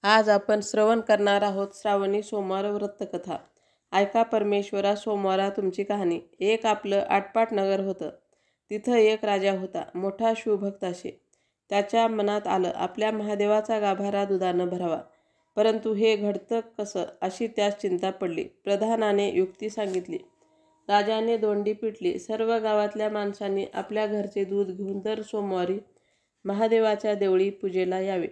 आज आपण श्रवण करणार आहोत श्रावणी सोमवार व्रतकथा. ऐका परमेश्वरा सोमवारा तुमची कहाणी. एक आपलं आटपाट नगर होतं. तिथं एक राजा होता, मोठा शिवभक्त असे. त्याच्या मनात आलं आपल्या महादेवाचा गाभारा दुधानं भरावा. परंतु हे घडतं कसं अशी त्यास चिंता पडली. प्रधानाने युक्ती सांगितली. राजाने दोंडी पिटली. सर्व गावातल्या माणसांनी आपल्या घरचे दूध घेऊन दर सोमवारी महादेवाच्या देवळी पूजेला यावे.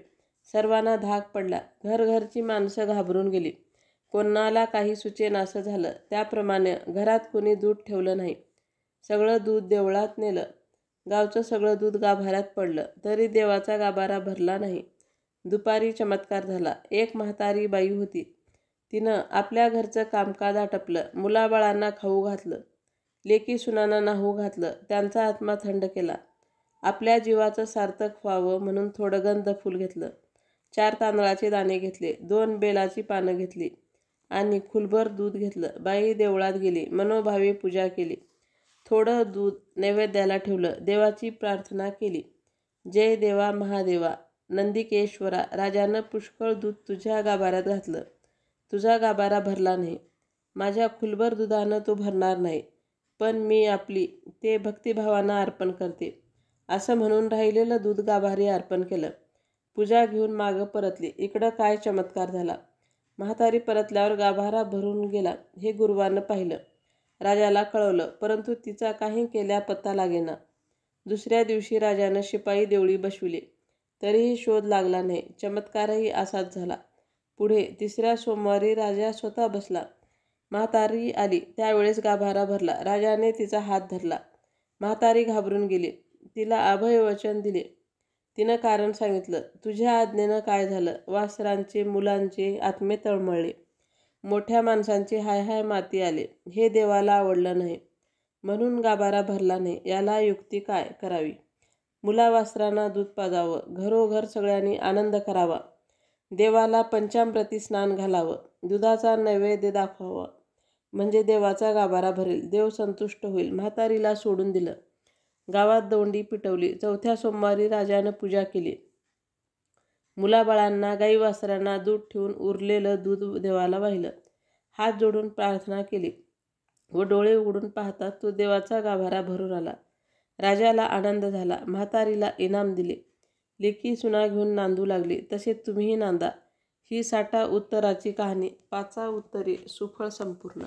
सर्वांना धाक पडला. घरघरची माणसं घाबरून गेली. कोणाला काही सुचेनासं झालं. त्याप्रमाणे घरात कोणी दूध ठेवलं नाही. सगळं दूध देवळात नेलं. गावचं सगळं दूध गाभाऱ्यात पडलं, तरी देवाचा गाभारा भरला नाही. दुपारी चमत्कार झाला. एक म्हातारी बाई होती. तिनं आपल्या घरचं कामकाज आटपलं. मुलाबाळांना खाऊ घातलं. लेकी सुनांना न्हाऊ घातलं. त्यांचा आत्मा थंड केला. आपल्या जीवाचं सार्थक व्हावं म्हणून थोडं गंध फूल घेतलं. 4 तांदळाचे दाणे घेतले. 2 बेलाची पानं घेतली आणि खुलभर दूध घेतलं. बाई देवळात गेली. मनोभावे पूजा केली. थोडं दूध नैवेद्याला ठेवलं. देवाची प्रार्थना केली. जय देवा महादेवा नंदिकेश्वरा, राजानं पुष्कळ दूध तुझ्या गाभाऱ्यात घातलं. तुझा गाभारा भरला नाही. माझ्या खुलभर दुधानं तो भरणार नाही, पण मी आपली ते भक्तिभावानं अर्पण करते, असं म्हणून राहिलेलं दूध गाभारी अर्पण केलं. पूजा घेऊन मागं परतली. इकडं काय चमत्कार झाला. म्हातारी परतल्यावर गाभारा भरून गेला हे गुरुवानं पाहिलं. राजाला कळवलं, परंतु तिचा काही केल्या पत्ता लागेना. दुसऱ्या दिवशी राजानं शिपाई देवळी बसविले, तरीही शोध लागला नाही. चमत्कारही असाच झाला. पुढे 3ऱ्या सोमवारी राजा स्वतः बसला. म्हातारी आली. त्यावेळेस गाभारा भरला. राजाने तिचा हात धरला. म्हातारी घाबरून गेली. तिला अभयवचन दिले. तिनं कारण सांगितलं. तुझ्या आज्ञेनं काय झालं. वासरांचे मुलांचे आत्मे तळमळले. मोठ्या माणसांचे हाय हाय माती आले. हे देवाला आवडलं नाही, म्हणून गाभारा भरला नाही. याला युक्ती काय करावी. मुलावासरांना दूध पाजावं. घरोघर सगळ्यांनी आनंद करावा. देवाला पंचामृती स्नान घालावं. दुधाचा नैवेद्य दाखवावा, म्हणजे देवाचा गाभारा भरेल. देव संतुष्ट होईल. म्हातारीला सोडून दिलं. गावात दोंडी पिटवली. 4थ्या सोमवारी राजानं पूजा केली. मुलाबाळांना गाई वासरांना दूध ठेवून उरलेलं दूध देवाला वाहिलं. हात जोडून प्रार्थना केली व डोळे उघडून पाहता तो देवाचा गाभारा भरून आला. राजाला आनंद झाला. म्हातारीला इनाम दिले. लेकी सुना घेऊन नांदू लागली. तसे तुम्हीही नांदा. ही साठा उत्तराची कहाणी. 5 उत्तरे सुफळ संपूर्ण.